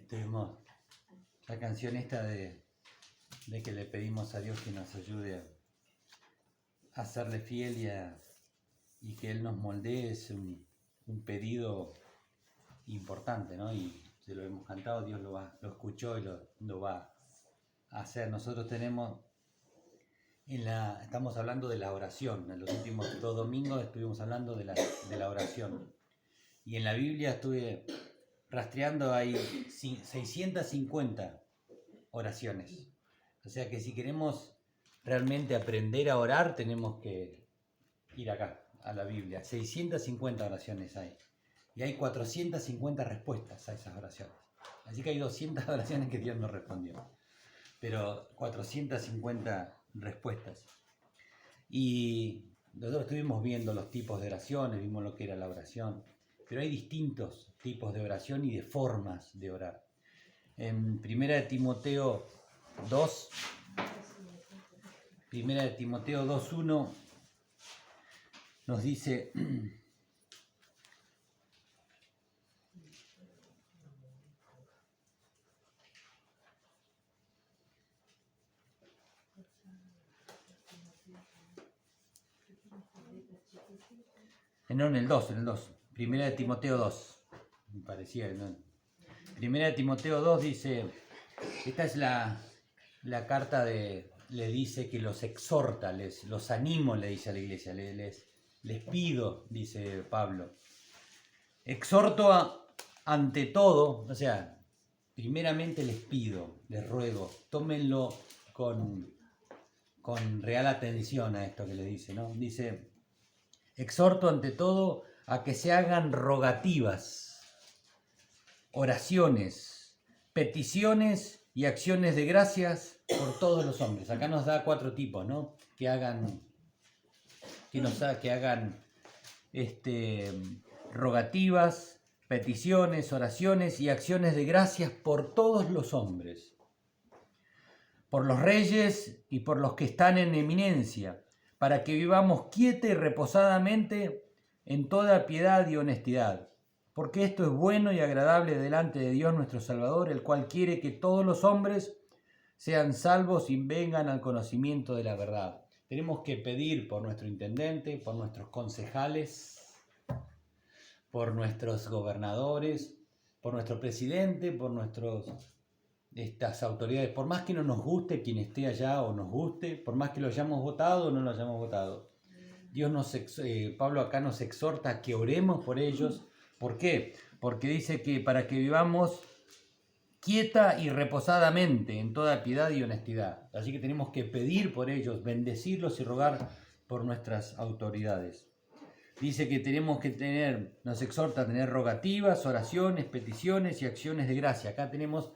Tuvimos la canción esta de que le pedimos a Dios que nos ayude a serle fiel y que Él nos moldee. Es un pedido importante, ¿no? Y se lo hemos cantado, Dios lo escuchó y lo va a hacer. Nosotros estamos hablando de la oración. En los últimos 2 domingos estuvimos hablando de la oración. Y en la Biblia estuve rastreando, hay 650 oraciones. O sea que si queremos realmente aprender a orar, tenemos que ir acá, a la Biblia. 650 oraciones hay. Y hay 450 respuestas a esas oraciones. Así que hay 200 oraciones que Dios nos respondió. Pero 450 respuestas. Y nosotros estuvimos viendo los tipos de oraciones, vimos lo que era la oración. Pero hay distintos tipos de oración y de formas de orar. En 1 Timoteo 2, 2:1 nos dice: no, en el 2, 1 Timoteo 2, me parecía, ¿no? 1 Timoteo 2 dice, esta es la carta le dice que los exhorta, los animo, le dice a la iglesia, les pido, dice Pablo. Exhorto ante todo, o sea, primeramente les pido, les ruego, tómenlo con real atención a esto que le dice, ¿no? Dice, exhorto ante todo a que se hagan rogativas, oraciones, peticiones y acciones de gracias por todos los hombres. Acá nos da 4 tipos, ¿no? Que hagan rogativas, peticiones, oraciones y acciones de gracias por todos los hombres, por los reyes y por los que están en eminencia, para que vivamos quieta y reposadamente en toda piedad y honestidad, porque esto es bueno y agradable delante de Dios nuestro Salvador, el cual quiere que todos los hombres sean salvos y vengan al conocimiento de la verdad. Tenemos que pedir por nuestro intendente, por nuestros concejales, por nuestros gobernadores, por nuestro presidente, por estas autoridades, por más que no nos guste quien esté allá o nos guste, por más que lo hayamos votado o no lo hayamos votado. Pablo acá nos exhorta a que oremos por ellos. ¿Por qué? Porque dice que para que vivamos quieta y reposadamente en toda piedad y honestidad. Así que tenemos que pedir por ellos, bendecirlos y rogar por nuestras autoridades. Dice que nos exhorta a tener rogativas, oraciones, peticiones y acciones de gracia. Acá tenemos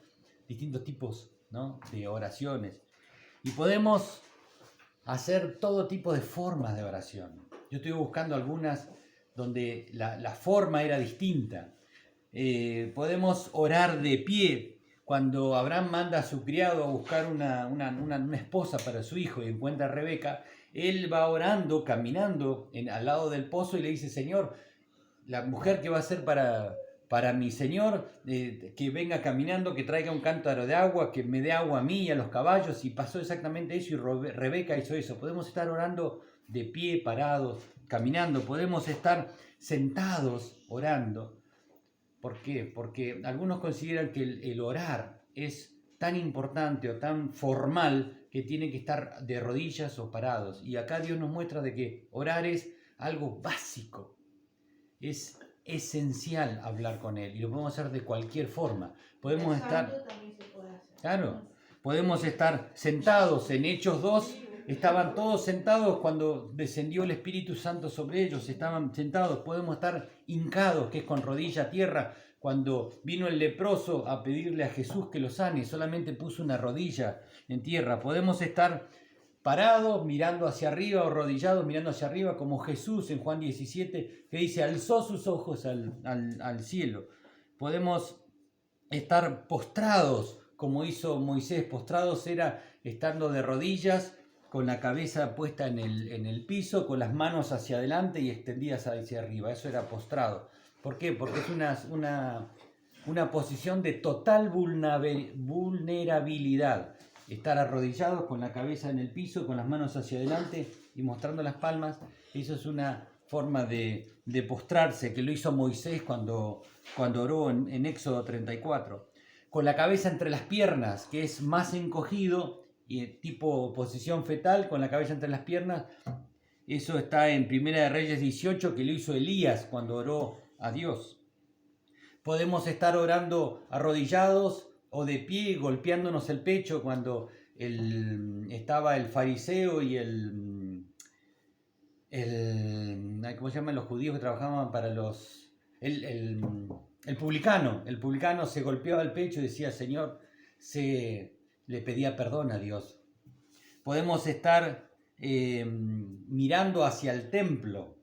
distintos tipos, ¿no?, de oraciones. Y podemos hacer todo tipo de formas de oración. Yo estoy buscando algunas donde la forma era distinta. Podemos orar de pie. Cuando Abraham manda a su criado a buscar una esposa para su hijo y encuentra a Rebeca, él va orando, caminando al lado del pozo y le dice: Señor, la mujer que va a ser para mi Señor, que venga caminando, que traiga un cántaro de agua, que me dé agua a mí y a los caballos. Y pasó exactamente eso, y Rebeca hizo eso. Podemos estar orando de pie, parados, caminando. Podemos estar sentados orando. ¿Por qué? Porque algunos consideran que el orar es tan importante o tan formal que tiene que estar de rodillas o parados. Y acá Dios nos muestra de que orar es algo básico. Es esencial hablar con Él y lo podemos hacer de cualquier forma. Podemos estar, claro, podemos estar sentados. En Hechos 2 estaban todos sentados cuando descendió el Espíritu Santo sobre ellos, estaban sentados. Podemos estar hincados, que es con rodilla a tierra. Cuando vino el leproso a pedirle a Jesús que lo sane, solamente puso una rodilla en tierra. Podemos estar parados mirando hacia arriba o arrodillados mirando hacia arriba, como Jesús en Juan 17, que dice: alzó sus ojos al cielo. Podemos estar postrados, como hizo Moisés. Postrados era estando de rodillas, con la cabeza puesta en el piso, con las manos hacia adelante y extendidas hacia arriba. Eso era postrado. ¿Por qué? Porque es una posición de total vulnerabilidad. Estar arrodillados con la cabeza en el piso, con las manos hacia adelante y mostrando las palmas. Eso es una forma de postrarse, que lo hizo Moisés cuando oró en Éxodo 34. Con la cabeza entre las piernas, que es más encogido, y tipo posición fetal, con la cabeza entre las piernas. Eso está en Primera de Reyes 18, que lo hizo Elías cuando oró a Dios. Podemos estar orando arrodillados o de pie, golpeándonos el pecho cuando estaba el fariseo y ¿cómo se llaman los judíos que trabajaban para los... El publicano. El publicano se golpeaba el pecho y decía, Señor, le pedía perdón a Dios. Podemos estar mirando hacia el templo.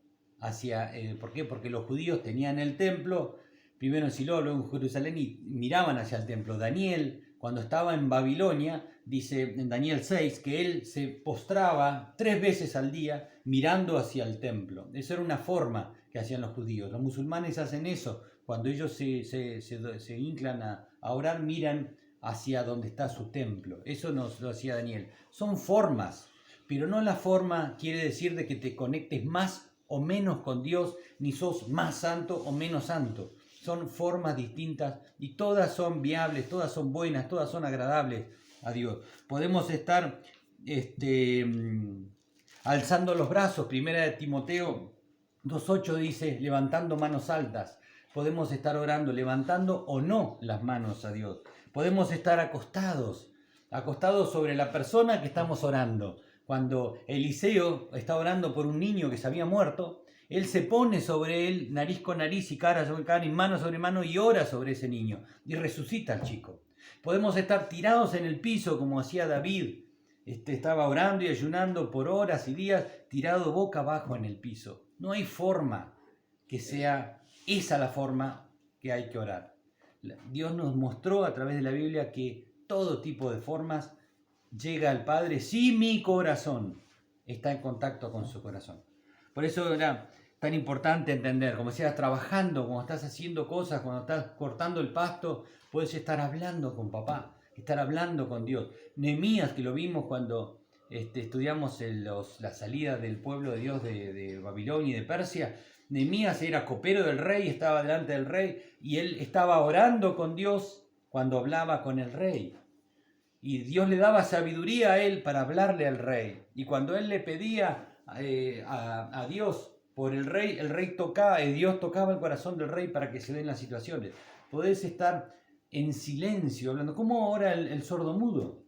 ¿Por qué? Porque los judíos tenían el templo, primero en Silo, luego en Jerusalén, y miraban hacia el templo. Daniel, cuando estaba en Babilonia, dice en Daniel 6 que él se postraba 3 veces al día mirando hacia el templo. Eso era una forma que hacían los judíos. Los musulmanes hacen eso. Cuando ellos se inclan a orar, miran hacia donde está su templo. Eso nos lo hacía Daniel. Son formas, pero no la forma quiere decir de que te conectes más o menos con Dios, ni sos más santo o menos santo. Son formas distintas y todas son viables, todas son buenas, todas son agradables a Dios. Podemos estar alzando los brazos. Primera de Timoteo 2.8 dice, levantando manos altas. Podemos estar orando, levantando o no las manos a Dios. Podemos estar acostados sobre la persona que estamos orando. Cuando Eliseo está orando por un niño que se había muerto, él se pone sobre él, nariz con nariz y cara sobre cara y mano sobre mano, y ora sobre ese niño y resucita al chico. Podemos estar tirados en el piso como hacía David. Estaba orando y ayunando por horas y días, tirado boca abajo en el piso. No hay forma que sea esa la forma que hay que orar. Dios nos mostró a través de la Biblia que todo tipo de formas llega al Padre si mi corazón está en contacto con su corazón. Por eso era tan importante entender, como si estás trabajando, cuando estás haciendo cosas, cuando estás cortando el pasto, puedes estar hablando con papá, estar hablando con Dios. Nehemías, que lo vimos cuando estudiamos la salida del pueblo de Dios de Babilonia y de Persia. Nehemías era copero del rey, estaba delante del rey y él estaba orando con Dios cuando hablaba con el rey. Y Dios le daba sabiduría a él para hablarle al rey. Y cuando él le pedía a Dios por el rey tocaba, Dios tocaba el corazón del rey para que se den las situaciones. Podés estar en silencio hablando. ¿Cómo ora el sordomudo?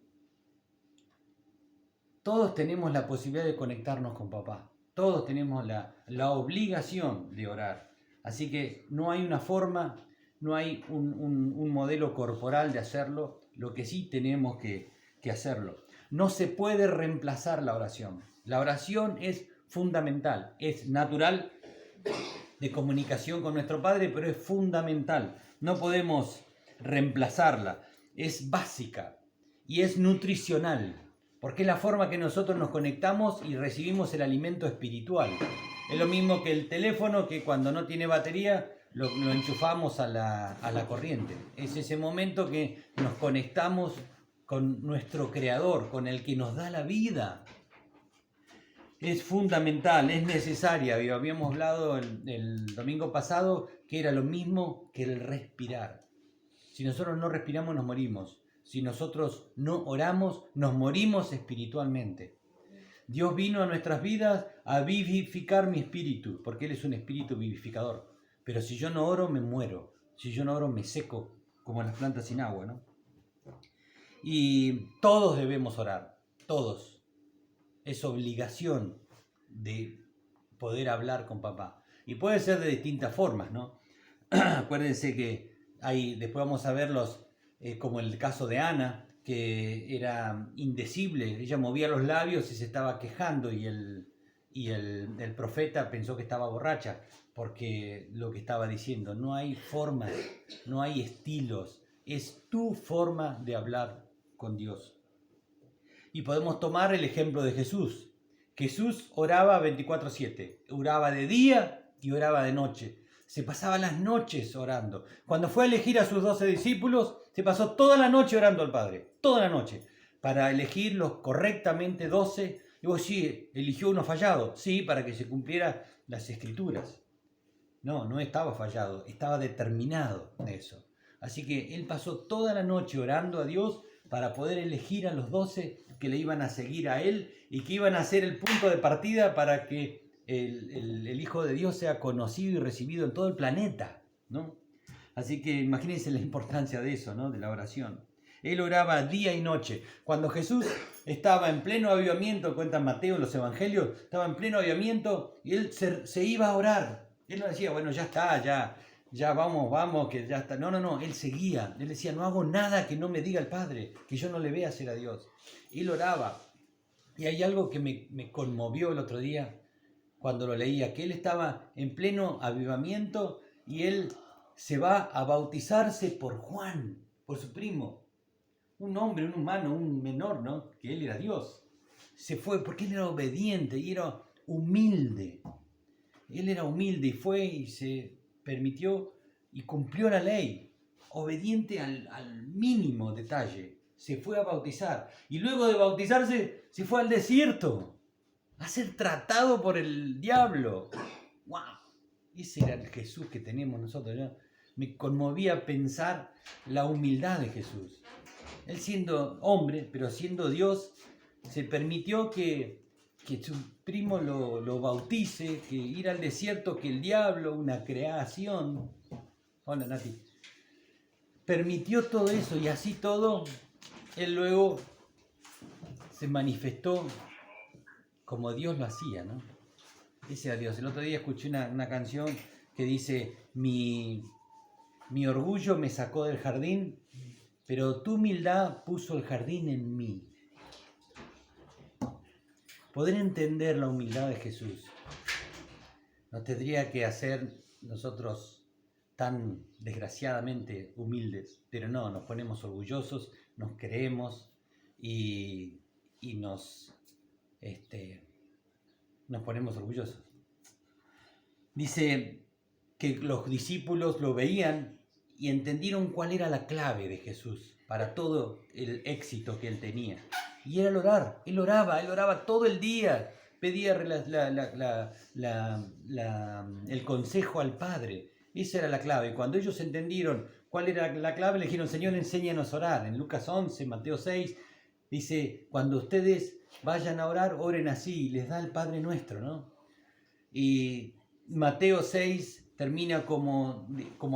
Todos tenemos la posibilidad de conectarnos con papá. Todos tenemos la obligación de orar. Así que no hay una forma, no hay un modelo corporal de hacerlo. Lo que sí tenemos que hacerlo. No se puede reemplazar la oración. La oración es fundamental, es natural de comunicación con nuestro Padre, pero es fundamental. No podemos reemplazarla. Es básica y es nutricional, porque es la forma que nosotros nos conectamos y recibimos el alimento espiritual. Es lo mismo que el teléfono, que cuando no tiene batería lo enchufamos a la corriente. Es ese momento que nos conectamos con nuestro Creador, con el que nos da la vida. Es fundamental, es necesaria. Habíamos hablado el domingo pasado que era lo mismo que el respirar. Si nosotros no respiramos, nos morimos. Si nosotros no oramos, nos morimos espiritualmente. Dios vino a nuestras vidas a vivificar mi espíritu, porque Él es un espíritu vivificador. Pero si yo no oro, me muero. Si yo no oro, me seco, como las plantas sin agua, ¿no? Y todos debemos orar, todos. Es obligación de poder hablar con papá. Y puede ser de distintas formas, ¿no? Acuérdense que después vamos a verlos, como el caso de Ana, que era indecible. Ella movía los labios y se estaba quejando, y el profeta pensó que estaba borracha, porque lo que estaba diciendo. No hay formas, no hay estilos. Es tu forma de hablar con Dios. Y podemos tomar el ejemplo de Jesús. Jesús oraba 24/7. Oraba de día y oraba de noche. se pasaba las noches orando. Cuando fue a elegir a sus 12 discípulos, se pasó toda la noche orando al Padre, toda la noche, para elegirlos correctamente 12. Y vos sí, eligió uno fallado, sí, para que se cumplieran las Escrituras. No, no estaba fallado, estaba determinado en eso. Así que él pasó toda la noche orando a Dios para poder elegir a los 12 que le iban a seguir a él y que iban a ser el punto de partida para que el Hijo de Dios sea conocido y recibido en todo el planeta, ¿no? Así que imagínense la importancia de eso, ¿no? De la oración. Él oraba día y noche. Cuando Jesús estaba en pleno avivamiento, cuenta Mateo en los evangelios, estaba en pleno avivamiento y él se iba a orar. Él no decía, bueno, ya está, ya vamos, que ya está. No, él seguía. Él decía, no hago nada que no me diga el Padre, que yo no le vea hacer a Dios. Él oraba. Y hay algo que me conmovió el otro día cuando lo leía, que él estaba en pleno avivamiento y él se va a bautizarse por Juan, por su primo. Un hombre, un humano, un menor, ¿no? Que él era Dios. Se fue porque él era obediente y era humilde. Él era humilde y fue y se permitió y cumplió la ley, obediente al mínimo detalle. Se fue a bautizar y luego de bautizarse se fue al desierto a ser tratado por el diablo. ¡Wow! Ese era el Jesús que tenemos nosotros, ¿no? Me conmovía pensar la humildad de Jesús. Él siendo hombre, pero siendo Dios, se permitió que su primo lo bautice, que ir al desierto, que el diablo, una creación. Hola, Nati. Permitió todo eso y así todo, él luego se manifestó como Dios lo hacía, ¿no? Ese era Dios. El otro día escuché una canción que dice, mi orgullo me sacó del jardín, pero tu humildad puso el jardín en mí. Poder entender la humildad de Jesús nos tendría que hacer nosotros tan desgraciadamente humildes, pero no, nos ponemos orgullosos, nos creemos y nos ponemos orgullosos. Dice que los discípulos lo veían y entendieron cuál era la clave de Jesús para todo el éxito que él tenía. Y era el orar. Él oraba todo el día. Pedía el consejo al Padre. Esa era la clave. Cuando ellos entendieron cuál era la clave, le dijeron, Señor, enséñanos a orar. En Lucas 11, Mateo 6, dice, cuando ustedes vayan a orar, oren así. Les da el Padre Nuestro, ¿no? Y Mateo 6 termina como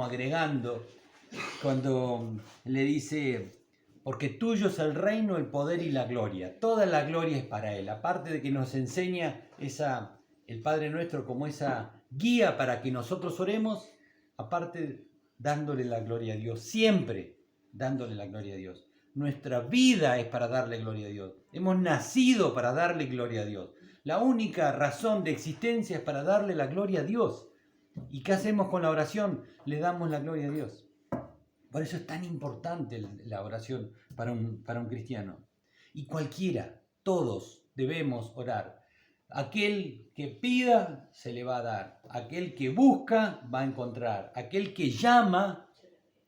agregando, cuando le dice, porque tuyo es el reino, el poder y la gloria. Toda la gloria es para Él. Aparte de que nos enseña el Padre Nuestro como esa guía para que nosotros oremos, aparte dándole la gloria a Dios, siempre dándole la gloria a Dios. Nuestra vida es para darle gloria a Dios. Hemos nacido para darle gloria a Dios. La única razón de existencia es para darle la gloria a Dios. ¿Y qué hacemos con la oración? Le damos la gloria a Dios. Por eso es tan importante la oración para un cristiano. Y cualquiera, todos debemos orar. Aquel que pida, se le va a dar. Aquel que busca, va a encontrar. Aquel que llama,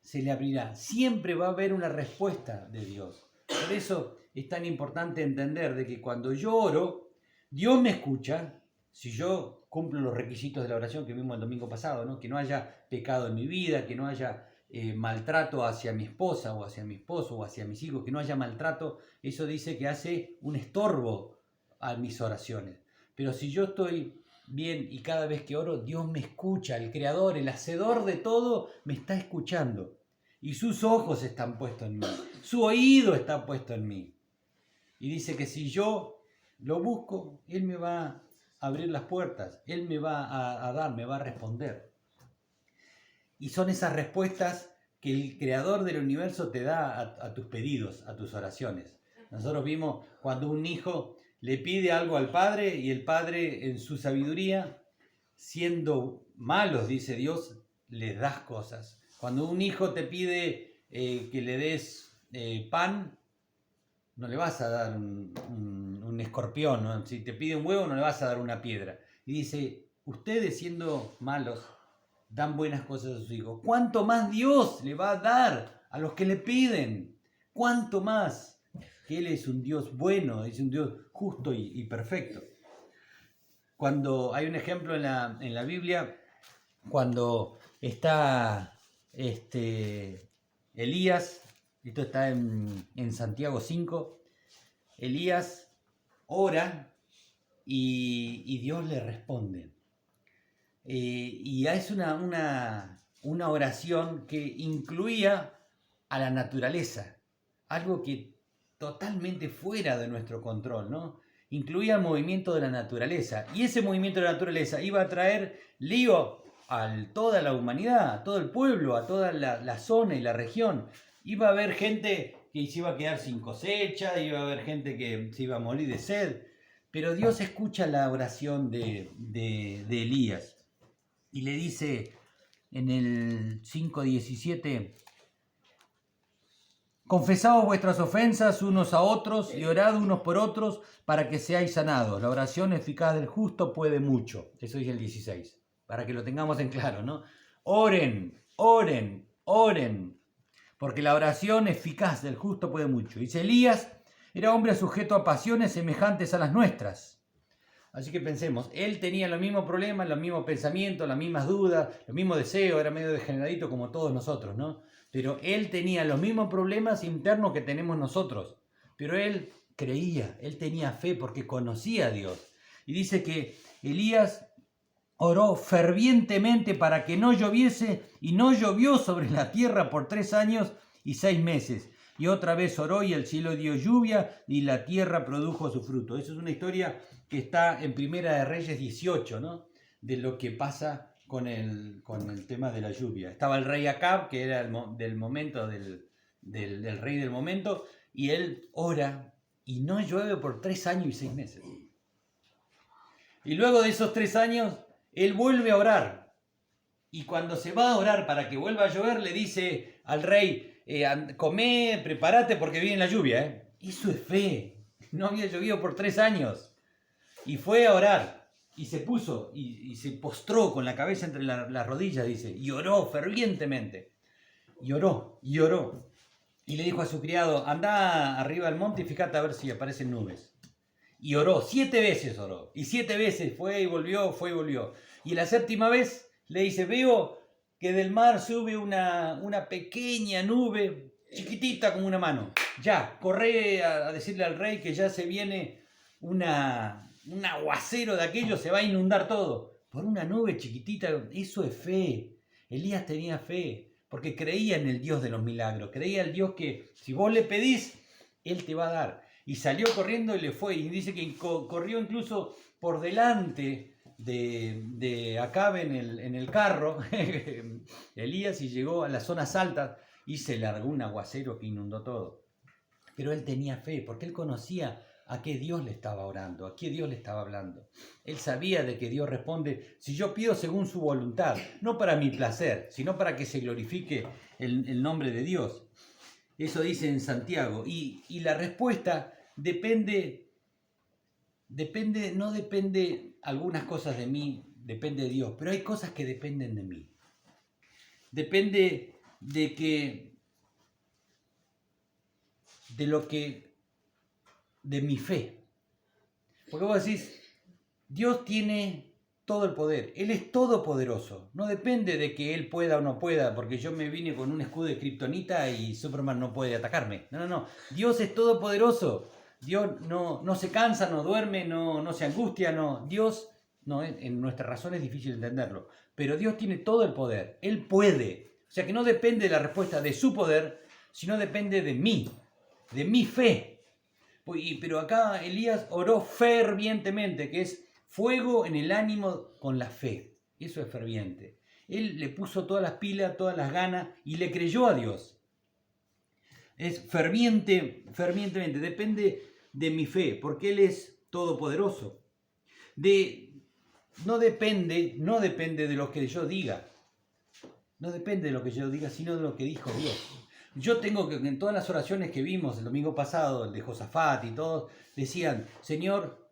se le abrirá. Siempre va a haber una respuesta de Dios. Por eso es tan importante entender de que cuando yo oro, Dios me escucha. Si yo cumplo los requisitos de la oración que vimos el domingo pasado, ¿no? Que no haya pecado en mi vida, que no haya maltrato hacia mi esposa o hacia mi esposo o hacia mis hijos, que no haya maltrato, eso dice que hace un estorbo a mis oraciones. Pero si yo estoy bien y cada vez que oro, Dios me escucha, el Creador, el Hacedor de todo, me está escuchando. Y sus ojos están puestos en mí, su oído está puesto en mí. Y dice que si yo lo busco, Él me va a abrir las puertas, Él me va a dar, me va a responder. Y son esas respuestas que el Creador del universo te da a tus pedidos, a tus oraciones. Nosotros vimos cuando un hijo le pide algo al Padre y el Padre en su sabiduría, siendo malos, dice Dios, les das cosas. Cuando un hijo te pide que le des pan, no le vas a dar un escorpión, ¿no? Si te pide un huevo, no le vas a dar una piedra. Y dice, ustedes siendo malos, dan buenas cosas a sus hijos, ¿cuánto más Dios le va a dar a los que le piden? ¿Cuánto más? Que Él es un Dios bueno, es un Dios justo y perfecto. Cuando hay un ejemplo en la Biblia, cuando está Elías, esto está en Santiago 5, Elías ora y Dios le responde. Y es una oración que incluía a la naturaleza, algo que totalmente fuera de nuestro control, ¿no? Incluía el movimiento de la naturaleza, y ese movimiento de la naturaleza iba a traer lío a toda la humanidad, a todo el pueblo, a toda la zona y la región. Iba a haber gente que se iba a quedar sin cosecha, iba a haber gente que se iba a morir de sed, pero Dios escucha la oración de Elías y le dice en el 5:17: confesaos vuestras ofensas unos a otros y orad unos por otros para que seáis sanados. La oración eficaz del justo puede mucho. Eso dice el 16, para que lo tengamos en claro, ¿no? Oren, oren, oren, porque la oración eficaz del justo puede mucho. Dice: Elías era hombre sujeto a pasiones semejantes a las nuestras. Así que pensemos, él tenía los mismos problemas, los mismos pensamientos, las mismas dudas, los mismos deseos, era medio degeneradito como todos nosotros, ¿no? Pero él tenía los mismos problemas internos que tenemos nosotros. Pero él creía, él tenía fe porque conocía a Dios. Y dice que Elías oró fervientemente para que no lloviese, y no llovió sobre la tierra por 3 años y 6 meses. Y otra vez oró y el cielo dio lluvia y la tierra produjo su fruto. Eso es una historia que está en Primera de Reyes 18, ¿no? De lo que pasa con el tema de la lluvia. Estaba el rey Acab, que era del momento del rey del momento, y él ora y no llueve por 3 años y 6 meses. Y luego de esos 3 años, él vuelve a orar. Y cuando se va a orar para que vuelva a llover, le dice al rey: comé, prepárate porque viene la lluvia. Eso es fe. No había llovido por 3 años. Y fue a orar. Y se puso y se postró con la cabeza entre las rodillas, dice. Y oró fervientemente. Y oró, y oró. Y le dijo a su criado: anda arriba al monte y fíjate a ver si aparecen nubes. Y oró, 7 veces oró. Y 7 veces fue y volvió, fue y volvió. Y la 7ª vez le dice: veo que del mar sube una pequeña nube, chiquitita como una mano. Ya, corre a decirle al rey que ya se viene un aguacero de aquello, se va a inundar todo. Por una nube chiquitita, eso es fe. Elías tenía fe, porque creía en el Dios de los milagros. Creía en el Dios que si vos le pedís, Él te va a dar. Y salió corriendo y le fue. Y dice que corrió incluso por delante de Acab en el carro, Elías, y llegó a las zonas altas y se largó un aguacero que inundó todo. Pero él tenía fe, porque él conocía a qué Dios le estaba orando, a qué Dios le estaba hablando. Él sabía de que Dios responde si yo pido según su voluntad, no para mi placer, sino para que se glorifique el nombre de Dios. Eso dice en Santiago. Y la respuesta no depende algunas cosas de mí, depende de Dios, pero hay cosas que dependen de mí. Depende de mi fe. Porque vos decís, Dios tiene todo el poder, Él es todopoderoso, no depende de que Él pueda o no pueda, porque yo me vine con un escudo de kriptonita y Superman no puede atacarme. No, Dios es todopoderoso. Dios no se cansa, no duerme, no se angustia, no. Dios, no, en nuestra razón es difícil entenderlo, pero Dios tiene todo el poder, Él puede. O sea que no depende de la respuesta de su poder, sino depende de mí, de mi fe. Pero acá Elías oró fervientemente, que es fuego en el ánimo con la fe. Eso es ferviente. Él le puso todas las pilas, todas las ganas y le creyó a Dios. Es fervientemente, depende de mi fe, porque Él es todopoderoso. No depende de lo que yo diga. No depende de lo que yo diga, sino de lo que dijo Dios. Yo tengo que, en todas las oraciones que vimos el domingo pasado, el de Josafat y todos, decían: Señor,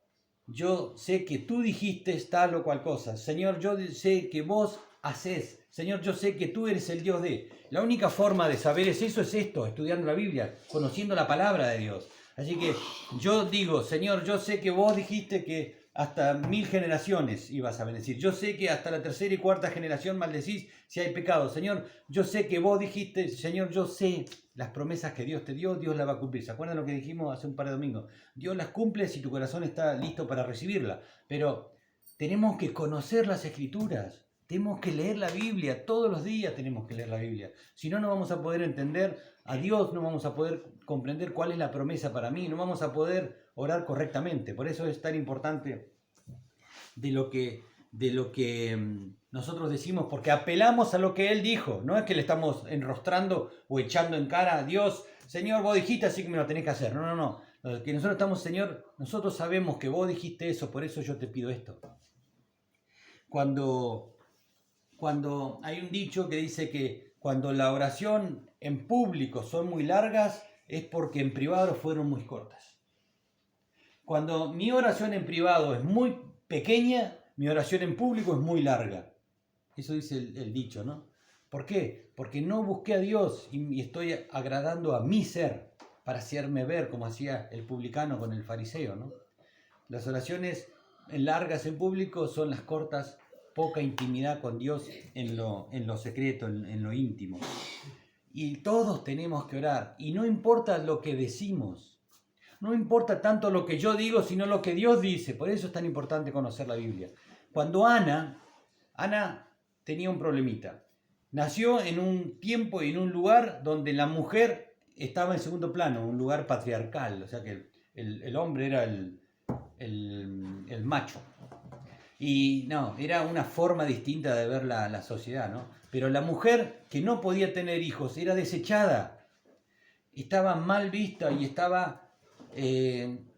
yo sé que tú dijiste tal o cual cosa. Señor, yo sé que vos haces. Señor, yo sé que tú eres el Dios de... La única forma de saber es esto, estudiando la Biblia, conociendo la palabra de Dios. Así que yo digo, Señor, yo sé que vos dijiste que hasta 1000 generaciones ibas a bendecir. Yo sé que hasta la 3ª y 4ª generación maldecís si hay pecado. Señor, yo sé que vos dijiste, Señor, yo sé las promesas que Dios te dio, Dios las va a cumplir. ¿Se acuerdan lo que dijimos hace un par de domingos? Dios las cumple si tu corazón está listo para recibirla. Pero tenemos que conocer las Escrituras. Tenemos que leer la Biblia, todos los días tenemos que leer la Biblia. Si no, no vamos a poder entender a Dios, no vamos a poder comprender cuál es la promesa para mí, no vamos a poder orar correctamente. Por eso es tan importante de lo que nosotros decimos, porque apelamos a lo que Él dijo. No es que le estamos enrostrando o echando en cara a Dios, Señor, vos dijiste, así que me lo tenés que hacer. No, no, no. Lo que nosotros estamos, Señor, nosotros sabemos que vos dijiste eso, por eso yo te pido esto. Cuando hay un dicho que dice que cuando la oración en público son muy largas, es porque en privado fueron muy cortas. Cuando mi oración en privado es muy pequeña, mi oración en público es muy larga. Eso dice el dicho, ¿no? ¿Por qué? Porque no busqué a Dios y estoy agradando a mi ser para hacerme ver, como hacía el publicano con el fariseo, ¿no? Las oraciones largas en público son las cortas, poca intimidad con Dios en lo secreto, en lo íntimo. Y todos tenemos que orar. Y no importa lo que decimos. No importa tanto lo que yo digo, sino lo que Dios dice. Por eso es tan importante conocer la Biblia. Cuando Ana tenía un problemita. Nació en un tiempo y en un lugar donde la mujer estaba en segundo plano, un lugar patriarcal. O sea que el hombre era el macho. Y no, era una forma distinta de ver la sociedad, ¿no? Pero la mujer que no podía tener hijos era desechada. Estaba mal vista y estaba...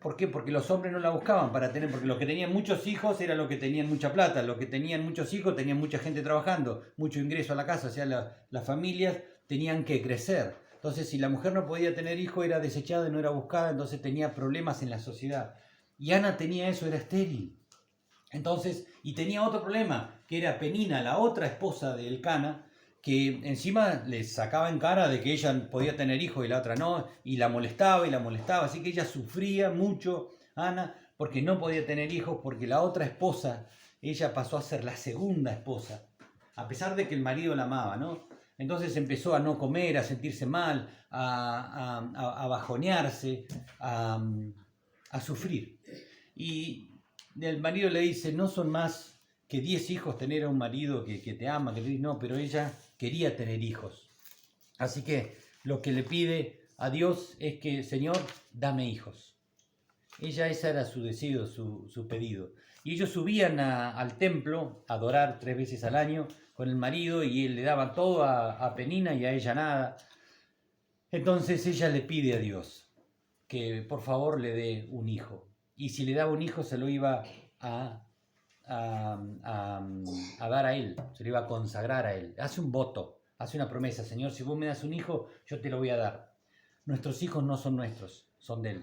¿por qué? Porque los hombres no la buscaban para tener, porque los que tenían muchos hijos eran los que tenían mucha plata, los que tenían muchos hijos tenían mucha gente trabajando, mucho ingreso a la casa, o sea, las familias tenían que crecer. Entonces, si la mujer no podía tener hijos, era desechada y no era buscada, entonces tenía problemas en la sociedad. Y Ana tenía eso, era estéril. Entonces, y tenía otro problema, que era Penina, la otra esposa de Elcana, que encima le sacaba en cara de que ella podía tener hijos y la otra no, y la molestaba, así que ella sufría mucho, Ana, porque no podía tener hijos, porque la otra esposa, ella pasó a ser la segunda esposa, a pesar de que el marido la amaba, ¿no? Entonces empezó a no comer, a sentirse mal, a bajonearse, a sufrir. Y el marido le dice, no son más que 10 hijos tener a un marido que te ama, que te dice, no, pero ella quería tener hijos. Así que lo que le pide a Dios es que, Señor, dame hijos. Ese era su deseo, su pedido. Y ellos subían al templo a adorar 3 veces al año con el marido y él le daba todo a Penina y a ella nada. Entonces ella le pide a Dios que por favor le dé un hijo. Y si le daba un hijo se lo iba a dar a él, se lo iba a consagrar a él. Hace un voto, hace una promesa, Señor, si vos me das un hijo, yo te lo voy a dar. Nuestros hijos no son nuestros, son de él.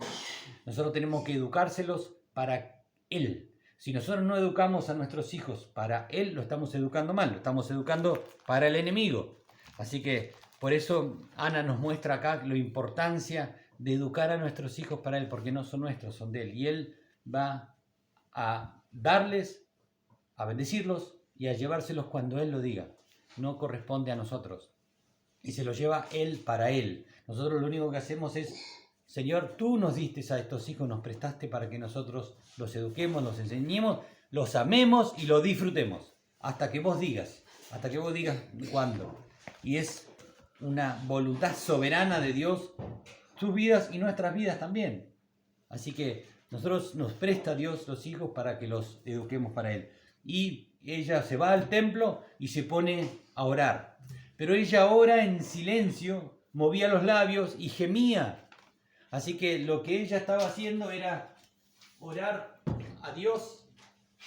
Nosotros tenemos que educárselos para él. Si nosotros no educamos a nuestros hijos para él, lo estamos educando mal, lo estamos educando para el enemigo. Así que por eso Ana nos muestra acá la importancia de educar a nuestros hijos para él, porque no son nuestros, son de él. Y él va a darles, a bendecirlos y a llevárselos cuando él lo diga. No corresponde a nosotros. Y se los lleva él para él. Nosotros lo único que hacemos es, Señor, tú nos diste a estos hijos, nos prestaste para que nosotros los eduquemos, los enseñemos, los amemos y los disfrutemos. Hasta que vos digas cuándo. Y es una voluntad soberana de Dios, sus vidas y nuestras vidas también. Así que nosotros nos presta Dios los hijos para que los eduquemos para él. Y ella se va al templo y se pone a orar. Pero ella ora en silencio, movía los labios y gemía. Así que lo que ella estaba haciendo era orar a Dios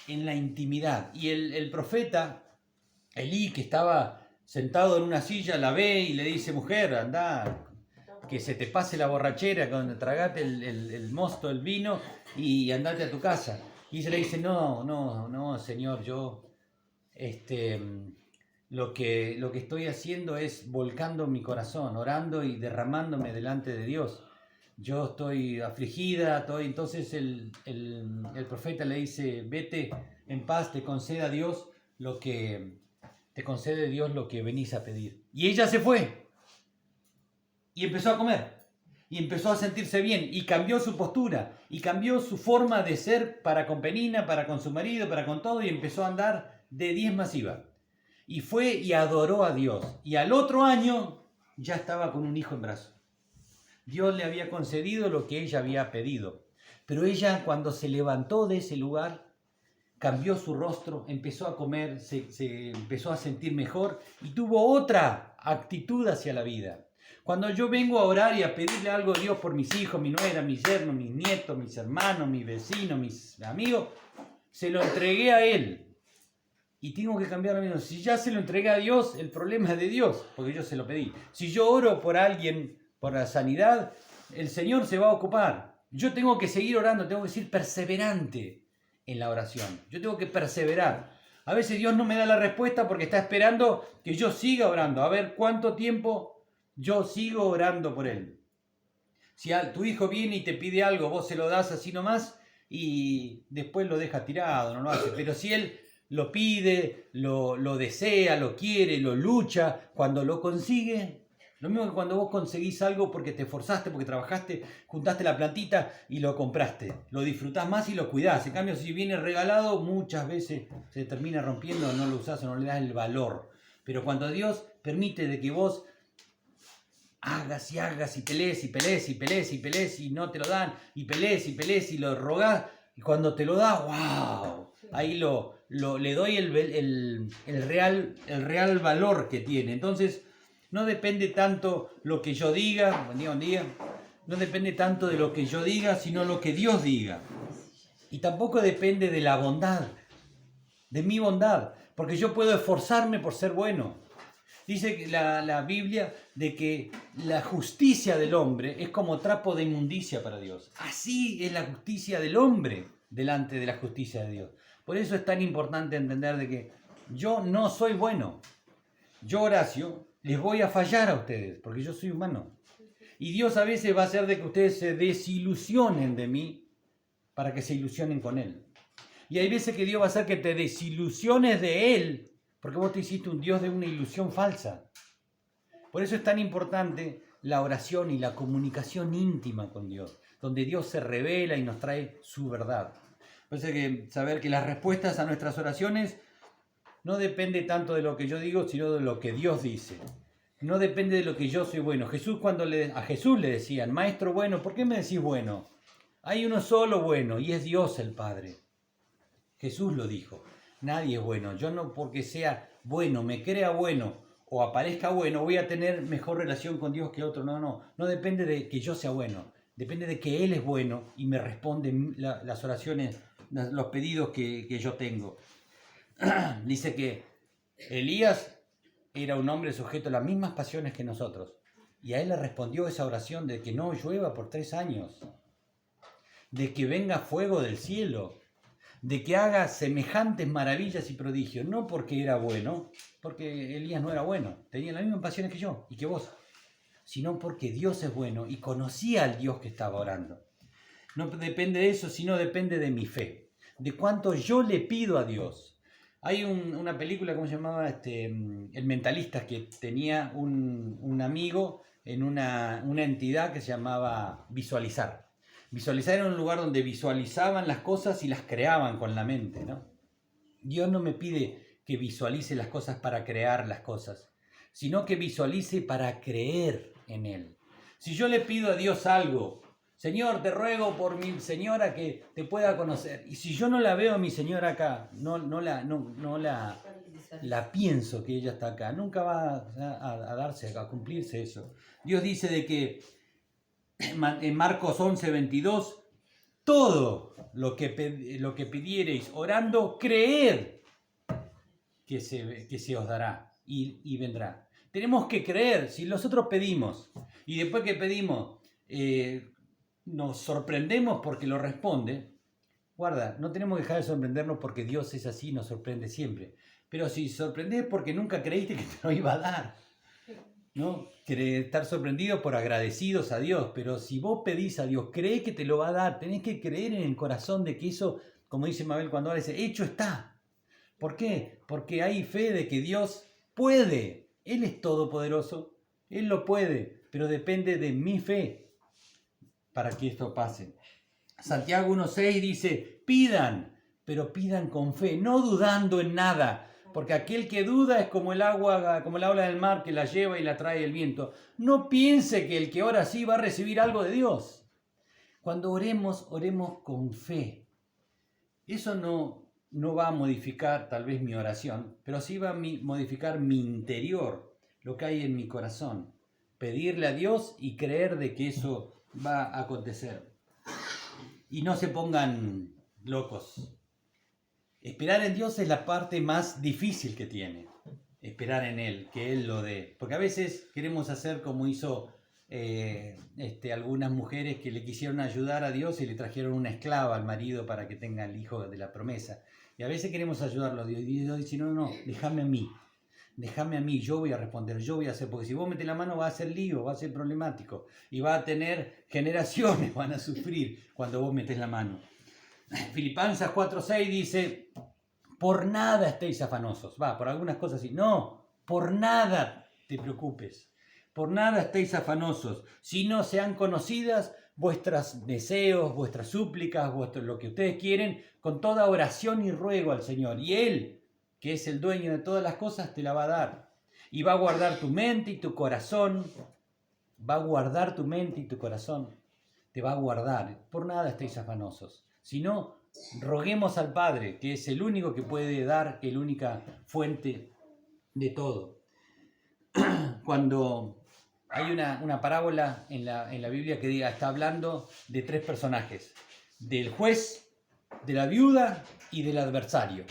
en la intimidad. Y el profeta Elí, que estaba sentado en una silla, la ve y le dice, mujer, anda, que se te pase la borrachera, cuando tragate el mosto, el vino, y andate a tu casa. Y ella le dice, no, Señor, yo lo que estoy haciendo es volcando mi corazón, orando y derramándome delante de Dios. Yo estoy afligida, entonces el profeta le dice, vete en paz, te concede Dios lo que venís a pedir. Y ella se fue y empezó a comer y empezó a sentirse bien y cambió su postura y cambió su forma de ser para con Penina, para con su marido, para con todo, y empezó a andar de diezmas iba. Y fue y adoró a Dios. Y al otro año ya estaba con un hijo en brazos. Dios le había concedido lo que ella había pedido. Pero ella, cuando se levantó de ese lugar, cambió su rostro, empezó a comer, se empezó a sentir mejor y tuvo otra actitud hacia la vida. Cuando yo vengo a orar y a pedirle algo a Dios por mis hijos, mi nuera, mis yernos, mis nietos, mis hermanos, mis vecinos, mis amigos, se lo entregué a Él. Y tengo que cambiar la vida. Si ya se lo entregué a Dios, el problema es de Dios, porque yo se lo pedí. Si yo oro por alguien, por la sanidad, el Señor se va a ocupar. Yo tengo que seguir orando, tengo que ser perseverante en la oración. Yo tengo que perseverar. A veces Dios no me da la respuesta porque está esperando que yo siga orando. A ver cuánto tiempo yo sigo orando por él. Si tu hijo viene y te pide algo, vos se lo das así nomás y después lo dejas tirado, no lo hace. Pero si él lo pide, lo desea, lo quiere, lo lucha, cuando lo consigue, lo mismo que cuando vos conseguís algo porque te esforzaste, porque trabajaste, juntaste la plantita y lo compraste, lo disfrutás más y lo cuidás. En cambio, si viene regalado, muchas veces se termina rompiendo, no lo usás o no le das el valor. Pero cuando Dios permite de que vos hagas y hagas y pelees y pelees y pelees y pelees y no te lo dan, y pelees y lo rogás, y cuando te lo da, ¡wow! Ahí le doy el real valor que tiene. Entonces, no depende tanto lo que yo diga, buen día, no depende tanto de lo que yo diga, sino lo que Dios diga. Y tampoco depende de la bondad, de mi bondad, porque yo puedo esforzarme por ser bueno. Dice la Biblia de que la justicia del hombre es como trapo de inmundicia para Dios. Así es la justicia del hombre delante de la justicia de Dios. Por eso es tan importante entender de que yo no soy bueno. Yo, Horacio, les voy a fallar a ustedes, porque yo soy humano. Y Dios a veces va a hacer de que ustedes se desilusionen de mí para que se ilusionen con Él. Y hay veces que Dios va a hacer que te desilusiones de Él, porque vos te hiciste un Dios de una ilusión falsa. Por eso es tan importante la oración y la comunicación íntima con Dios, donde Dios se revela y nos trae su verdad. Por eso hay que saber que las respuestas a nuestras oraciones no depende tanto de lo que yo digo, sino de lo que Dios dice. No depende de lo que yo soy bueno. A Jesús le decían, Maestro bueno, ¿por qué me decís bueno? Hay uno solo bueno y es Dios el Padre. Jesús lo dijo. Nadie es bueno. Yo no porque sea bueno, me crea bueno o aparezca bueno, voy a tener mejor relación con Dios que otro. No depende de que yo sea bueno. Depende de que Él es bueno y me responde las oraciones, los pedidos que yo tengo. Dice que Elías era un hombre sujeto a las mismas pasiones que nosotros. Y a él le respondió esa oración de que no llueva por 3 años. De que venga fuego del cielo. De que haga semejantes maravillas y prodigios. No porque era bueno, porque Elías no era bueno. Tenía las mismas pasiones que yo y que vos. Sino porque Dios es bueno y conocía al Dios que estaba orando. No depende de eso, sino depende de mi fe. De cuánto yo le pido a Dios. Hay una película, ¿cómo se llamaba? El Mentalista, que tenía un amigo en una entidad que se llamaba Visualizar. Visualizar era un lugar donde visualizaban las cosas y las creaban con la mente, ¿no? Dios no me pide que visualice las cosas para crear las cosas, sino que visualice para creer en Él. Si yo le pido a Dios algo, Señor, te ruego por mi señora que te pueda conocer. Y si yo no la veo a mi señora acá, no la pienso que ella está acá, nunca va a darse, a cumplirse eso. Dios dice de que en Marcos 11:22, todo lo que pidiereis orando, creed que se os dará y vendrá. Tenemos que creer. Si nosotros pedimos y después que pedimos nos sorprendemos porque lo responde, guarda, no tenemos que dejar de sorprendernos porque Dios es así, nos sorprende siempre. Pero si sorprendés es porque nunca creíste que te lo iba a dar, ¿no? Estar sorprendido por agradecidos a Dios, pero si vos pedís a Dios, creé que te lo va a dar, tenés que creer en el corazón de que eso, como dice Mabel cuando habla, dice, hecho está. ¿Por qué? Porque hay fe de que Dios puede. Él es todopoderoso, Él lo puede, pero depende de mi fe para que esto pase. Santiago 1.6 dice, pidan, pero pidan con fe, no dudando en nada, porque aquel que duda es como el agua, como la ola del mar que la lleva y la trae el viento. No piense que el que ora así va a recibir algo de Dios. Cuando oremos, oremos con fe. Eso no va a modificar tal vez mi oración, pero sí va a modificar mi interior, lo que hay en mi corazón. Pedirle a Dios y creer de que eso va a acontecer. Y no se pongan locos. Esperar en Dios es la parte más difícil que tiene. Esperar en Él, que Él lo dé. Porque a veces queremos hacer como hizo algunas mujeres que le quisieron ayudar a Dios y le trajeron una esclava al marido para que tenga el hijo de la promesa. Y a veces queremos ayudarlo a Dios. Y Dios dice, no, déjame a mí, yo voy a responder, yo voy a hacer, porque si vos metés la mano va a ser lío, va a ser problemático y va a tener generaciones, van a sufrir cuando vos metés la mano. Filipenses 4.6 dice, por nada estéis afanosos, por algunas cosas sí, no, por nada te preocupes, por nada estéis afanosos, sino sean conocidas vuestros deseos, vuestras súplicas, lo que ustedes quieren, con toda oración y ruego al Señor, y Él, que es el dueño de todas las cosas, te la va a dar. Y va a guardar tu mente y tu corazón. Va a guardar tu mente y tu corazón. Te va a guardar. Por nada estéis afanosos. Sino, roguemos al Padre, que es el único que puede dar, la única fuente de todo. Cuando hay una parábola en la Biblia que está hablando de tres personajes. Del juez, de la viuda y del adversario.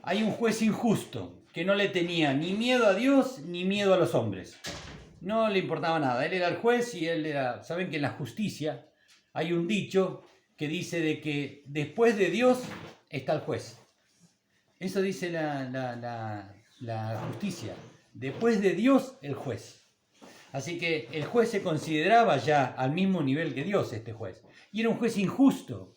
Hay un juez injusto que no le tenía ni miedo a Dios ni miedo a los hombres. No le importaba nada. Él era el juez y él era... Saben que en la justicia hay un dicho que dice de que después de Dios está el juez. Eso dice la justicia. Después de Dios, el juez. Así que el juez se consideraba ya al mismo nivel que Dios, este juez. Y era un juez injusto.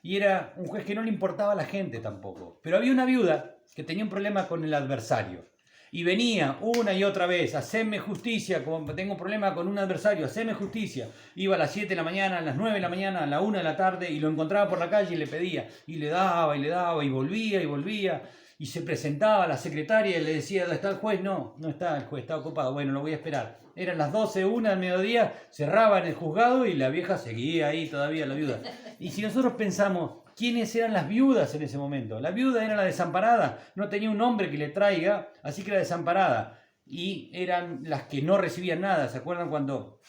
Y era un juez que no le importaba a la gente tampoco. Pero había una viuda que tenía un problema con el adversario. Y venía una y otra vez, hacedme justicia, tengo un problema con un adversario, hacedme justicia. Iba a las 7 de la mañana, a las 9 de la mañana, a la 1 de la tarde y lo encontraba por la calle y le pedía. Y le daba y volvía y volvía. Y se presentaba a la secretaria y le decía, ¿dónde está el juez? No, no está el juez, está ocupado. Bueno, lo voy a esperar. Eran las 12, 1 del mediodía, cerraban el juzgado y la vieja seguía ahí todavía, la viuda. Y si nosotros pensamos, ¿quiénes eran las viudas en ese momento? La viuda era la desamparada, no tenía un hombre que le traiga, así que era desamparada. Y eran las que no recibían nada. ¿Se acuerdan cuando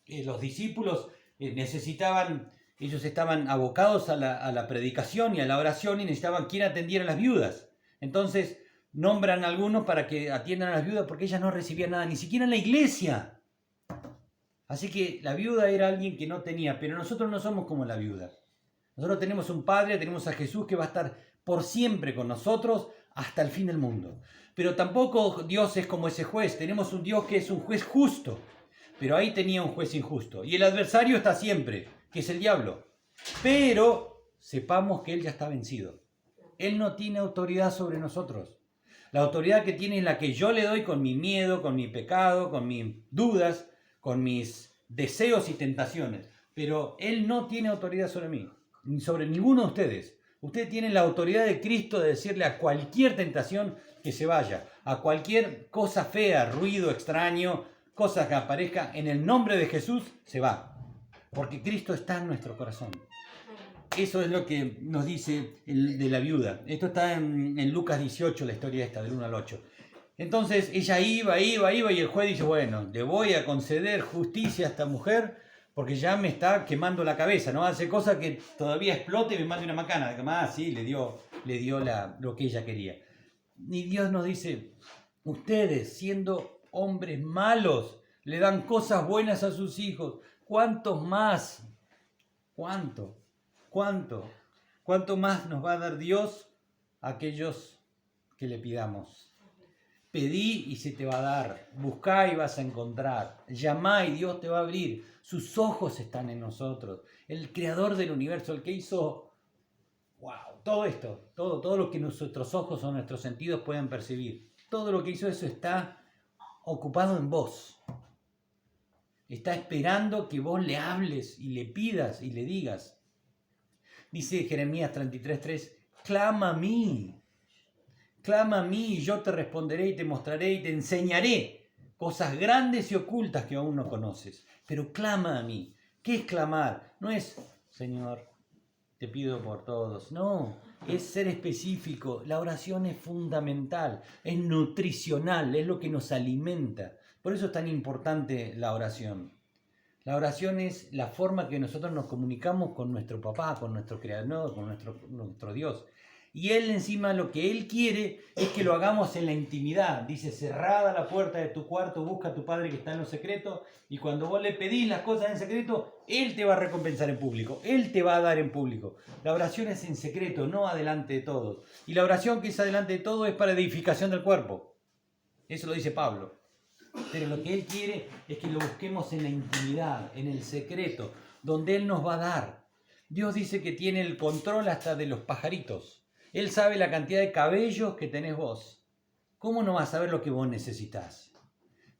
los discípulos necesitaban, ellos estaban abocados a la predicación y a la oración y necesitaban quien atendiera a las viudas? Entonces nombran a algunos para que atiendan a las viudas porque ellas no recibían nada, ni siquiera en la iglesia. Así que la viuda era alguien que no tenía, pero nosotros no somos como la viuda. Nosotros tenemos un Padre, tenemos a Jesús que va a estar por siempre con nosotros hasta el fin del mundo. Pero tampoco Dios es como ese juez. Tenemos un Dios que es un juez justo. Pero ahí tenía un juez injusto. Y el adversario está siempre, que es el diablo. Pero sepamos que Él ya está vencido. Él no tiene autoridad sobre nosotros. La autoridad que tiene es la que yo le doy con mi miedo, con mi pecado, con mis dudas, con mis deseos y tentaciones. Pero Él no tiene autoridad sobre mí, ni sobre ninguno de ustedes. Ustedes tienen la autoridad de Cristo de decirle a cualquier tentación que se vaya, a cualquier cosa fea, ruido extraño, cosa que aparezca, en el nombre de Jesús se va. Porque Cristo está en nuestro corazón. Eso es lo que nos dice el de la viuda. Esto está en Lucas 18, la historia esta, del 1 al 8. Entonces ella iba y el juez dice, bueno, le voy a conceder justicia a esta mujer porque ya me está quemando la cabeza, ¿no? Hace cosas que todavía explote y me mande una macana. Además, sí, le dio lo que ella quería. Y Dios nos dice, ustedes siendo hombres malos le dan cosas buenas a sus hijos. ¿Cuántos más? ¿Cuánto más nos va a dar Dios a aquellos que le pidamos. Pedí y se te va a dar, buscá y vas a encontrar, llamá y Dios te va a abrir. Sus ojos están en nosotros. El creador del universo, el que hizo, todo esto, todo lo que nuestros ojos o nuestros sentidos pueden percibir, todo lo que hizo eso está ocupado en vos. Está esperando que vos le hables y le pidas y le digas. Dice Jeremías 33:3, clama a mí y yo te responderé y te mostraré y te enseñaré cosas grandes y ocultas que aún no conoces. Pero clama a mí. ¿Qué es clamar? No es, Señor, te pido por todos. No, es ser específico. La oración es fundamental, es nutricional, es lo que nos alimenta. Por eso es tan importante la oración. La oración es la forma que nosotros nos comunicamos con nuestro papá, con nuestro creador, con nuestro Dios. Y Él encima lo que Él quiere es que lo hagamos en la intimidad. Dice, cerrada la puerta de tu cuarto, busca a tu Padre que está en lo secreto. Y cuando vos le pedís las cosas en secreto, Él te va a recompensar en público. Él te va a dar en público. La oración es en secreto, no adelante de todos. Y la oración que es adelante de todo es para edificación del cuerpo. Eso lo dice Pablo. Pero lo que Él quiere es que lo busquemos en la intimidad, en el secreto, donde Él nos va a dar. Dios dice que tiene el control hasta de los pajaritos. Él sabe la cantidad de cabellos que tenés vos. ¿Cómo no va a saber lo que vos necesitas?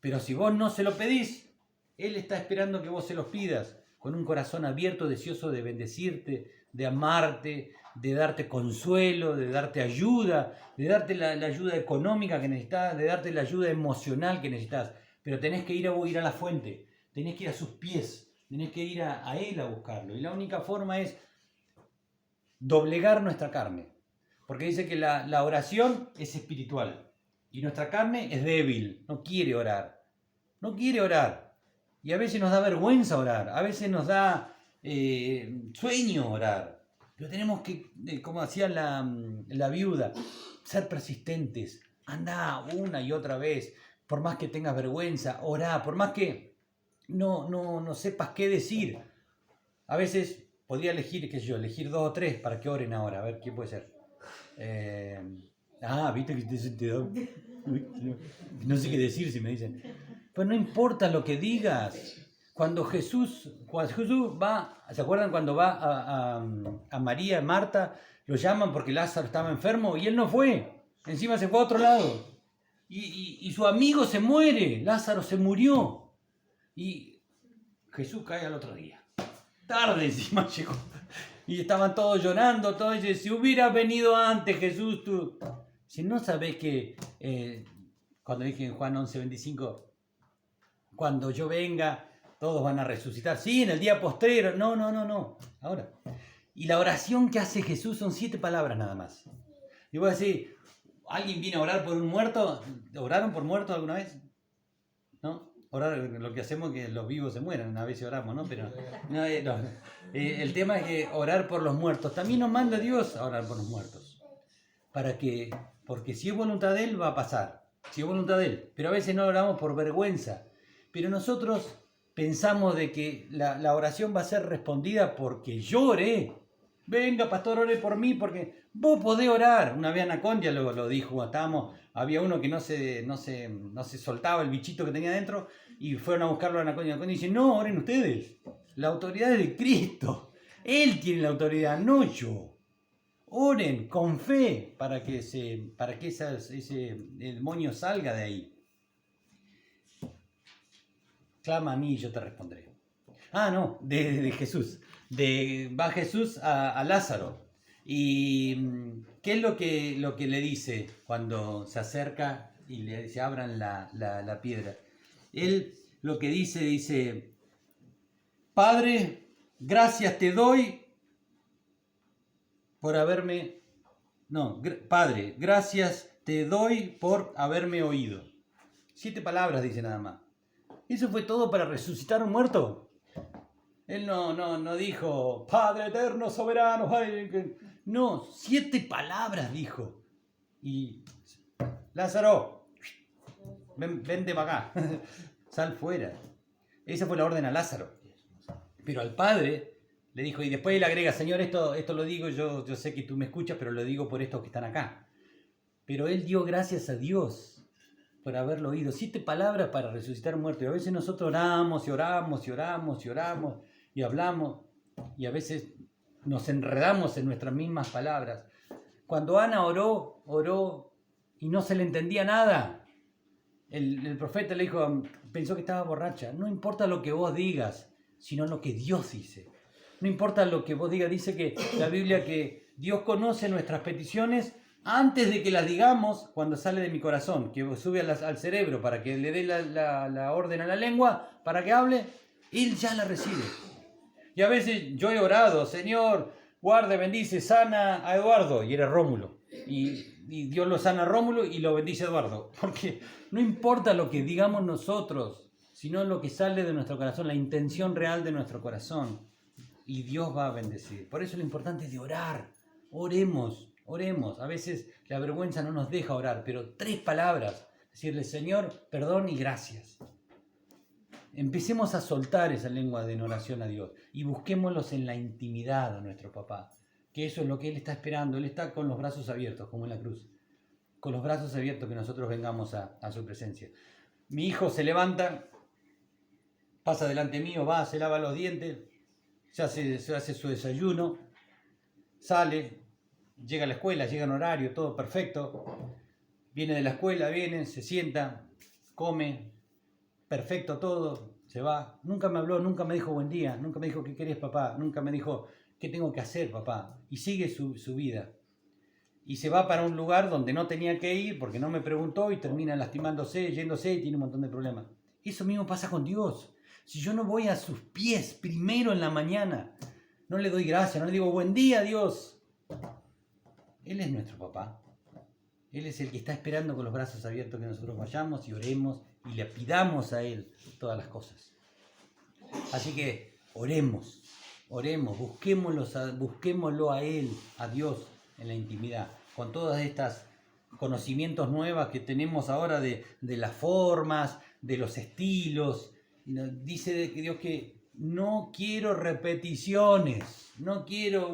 Pero si vos no se lo pedís, Él está esperando que vos se los pidas, con un corazón abierto, deseoso de bendecirte, de amarte, de darte consuelo, de darte ayuda, de darte la ayuda económica que necesitas, de darte la ayuda emocional que necesitas. Pero tenés que ir a la fuente, tenés que ir a sus pies, tenés que ir a Él a buscarlo. Y la única forma es doblegar nuestra carne. Porque dice que la oración es espiritual y nuestra carne es débil, no quiere orar. No quiere orar. Y a veces nos da vergüenza orar, a veces nos da sueño orar. Pero tenemos que, como decía la viuda, ser persistentes. Andá una y otra vez, por más que tengas vergüenza, orá, por más que no sepas qué decir. A veces podría elegir, elegir 2 o 3 para que oren ahora, a ver qué puede ser. Viste que te da... No sé qué decir si me dicen. Pero no importa lo que digas. Cuando Jesús va, ¿se acuerdan cuando va a María y Marta? Lo llaman porque Lázaro estaba enfermo y él no fue. Encima se fue a otro lado. Y su amigo se muere. Lázaro se murió. Y Jesús cae al otro día. Tarde encima llegó. Y estaban todos llorando, todos dicen, si hubieras venido antes, Jesús, tú... Si no sabés que, cuando dije en Juan 11:25, cuando yo venga, todos van a resucitar. Sí, en el día postrero. No. Ahora. Y la oración que hace Jesús son 7 palabras nada más. Y voy a decir, ¿alguien viene a orar por un muerto? ¿Oraron por muertos alguna vez? ¿No? Orar, lo que hacemos es que los vivos se mueran, a veces oramos, ¿no? Pero no. El tema es que orar por los muertos. También nos manda Dios a orar por los muertos. Porque si es voluntad de Él, va a pasar. Si es voluntad de Él. Pero a veces no oramos por vergüenza. Pero nosotros pensamos de que la oración va a ser respondida porque yo oré. Venga, pastor, ore por mí, porque vos podés orar. Una vez Anacondia lo dijo, había uno que no se soltaba el bichito que tenía dentro y fueron a buscarlo a Anacondia. Anacondia dice, no, oren ustedes. La autoridad es de Cristo. Él tiene la autoridad, no yo. Oren con fe para que ese demonio salga de ahí. Clama a mí y yo te responderé. De Jesús. Va Jesús a Lázaro. ¿Y qué es lo que le dice cuando se acerca y le dice abran la piedra? Él lo que dice, Padre, gracias te doy por haberme... Padre, gracias te doy por haberme oído. 7 palabras dice nada más. ¿Eso fue todo para resucitar a un muerto? Él no dijo, Padre eterno, soberano. No, 7 palabras dijo. Y Lázaro, vente para acá, sal fuera. Esa fue la orden a Lázaro. Pero al Padre le dijo, y después él agrega, Señor, esto lo digo, yo sé que tú me escuchas, pero lo digo por estos que están acá. pero él dio gracias a Dios por haberlo oído. 7 palabras para resucitar muertos. Y a veces nosotros oramos y oramos y oramos y oramos y hablamos y a veces nos enredamos en nuestras mismas palabras. Cuando Ana oró y no se le entendía nada, el profeta le dijo, pensó que estaba borracha. No importa lo que vos digas, sino lo que Dios dice. No importa lo que vos digas, dice que la Biblia que Dios conoce nuestras peticiones antes de que las digamos, cuando sale de mi corazón, que sube al cerebro para que le dé la orden a la lengua, para que hable, Él ya la recibe. Y a veces yo he orado, Señor, guarde, bendice, sana a Eduardo, y era Rómulo. Y Dios lo sana a Rómulo y lo bendice a Eduardo. Porque no importa lo que digamos nosotros, sino lo que sale de nuestro corazón, la intención real de nuestro corazón. Y Dios va a bendecir. Por eso lo importante es de orar. Oremos. A veces la vergüenza no nos deja orar, pero 3 palabras. Decirle, Señor, perdón y gracias. Empecemos a soltar esa lengua de oración a Dios y busquémoslos en la intimidad a nuestro papá. Que eso es lo que Él está esperando. Él está con los brazos abiertos, como en la cruz. Con los brazos abiertos que nosotros vengamos a su presencia. Mi hijo se levanta, pasa delante mío, va, se lava los dientes, se hace su desayuno, sale, llega a la escuela, llega en horario, todo perfecto. Viene de la escuela, se sienta, come, perfecto todo, se va. Nunca me habló, nunca me dijo buen día, nunca me dijo qué querés papá, nunca me dijo qué tengo que hacer papá. Y sigue su vida. Y se va para un lugar donde no tenía que ir porque no me preguntó y termina lastimándose, yéndose y tiene un montón de problemas. Eso mismo pasa con Dios. Si yo no voy a sus pies primero en la mañana, no le doy gracias, no le digo buen día Dios. Él es nuestro papá. Él es el que está esperando con los brazos abiertos que nosotros vayamos y oremos y le pidamos a Él todas las cosas. Así que oremos, busquémoslo a Él, a Dios en la intimidad, con todas estas conocimientos nuevos que tenemos ahora de las formas, de los estilos. Dice Dios que no quiero repeticiones, no quiero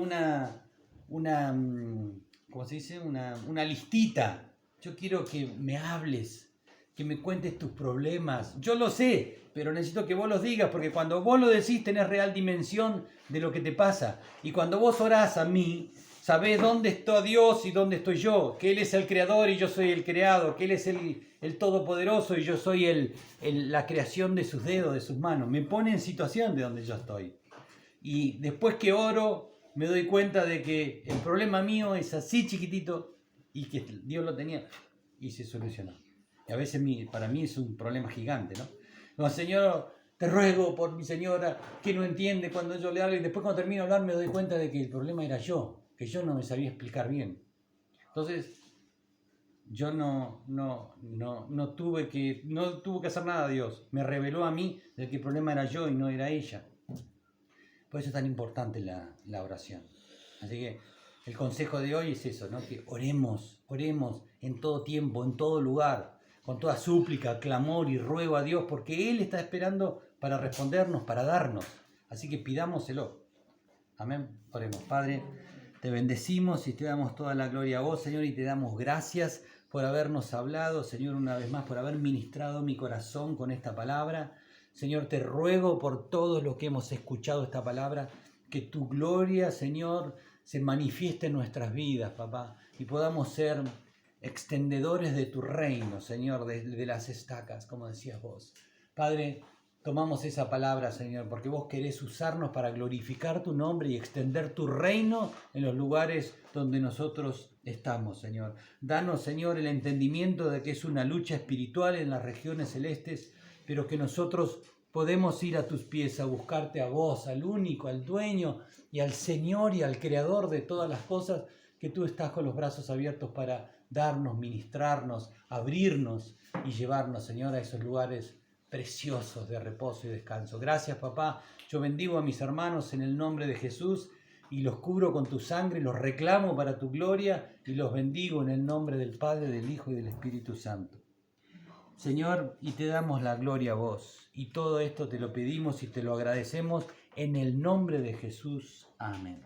¿cómo se dice? Una listita. Yo quiero que me hables, que me cuentes tus problemas. Yo lo sé, pero necesito que vos los digas, porque cuando vos lo decís tenés real dimensión de lo que te pasa. Y cuando vos orás a mí, sabés dónde está Dios y dónde estoy yo, que Él es el creador y yo soy el creado, que Él es el todopoderoso y yo soy la creación de sus dedos, de sus manos. Me pone en situación de donde yo estoy. Y después que oro, me doy cuenta de que el problema mío es así chiquitito y que Dios lo tenía y se solucionó. Y a veces para mí es un problema gigante, ¿no? No, Señor, te ruego por mi señora que no entiende cuando yo le hablo, y después cuando termino de hablar me doy cuenta de que el problema era yo, que yo no me sabía explicar bien. Entonces, yo no tuve que hacer nada a Dios. Me reveló a mí de que el problema era yo y no era ella. Por eso es tan importante la oración. Así que el consejo de hoy es eso, ¿no? Que oremos en todo tiempo, en todo lugar, con toda súplica, clamor y ruego a Dios, porque Él está esperando para respondernos, para darnos. Así que pidámoselo. Amén. Oremos. Padre, te bendecimos y te damos toda la gloria a vos, Señor, y te damos gracias por habernos hablado, Señor, una vez más, por haber ministrado mi corazón con esta palabra. Señor, te ruego por todos los que hemos escuchado esta palabra, que tu gloria, Señor, se manifieste en nuestras vidas, papá, y podamos ser extendedores de tu reino, Señor, de las estacas, como decías vos. Padre, tomamos esa palabra, Señor, porque vos querés usarnos para glorificar tu nombre y extender tu reino en los lugares donde nosotros estamos, Señor. Danos, Señor, el entendimiento de que es una lucha espiritual en las regiones celestes, pero que nosotros podemos ir a tus pies a buscarte a vos, al único, al dueño y al Señor y al Creador de todas las cosas, que tú estás con los brazos abiertos para darnos, ministrarnos, abrirnos y llevarnos, Señor, a esos lugares preciosos de reposo y descanso. Gracias, papá. Yo bendigo a mis hermanos en el nombre de Jesús y los cubro con tu sangre, los reclamo para tu gloria y los bendigo en el nombre del Padre, del Hijo y del Espíritu Santo. Señor, y te damos la gloria a vos. Y todo esto te lo pedimos y te lo agradecemos en el nombre de Jesús. Amén.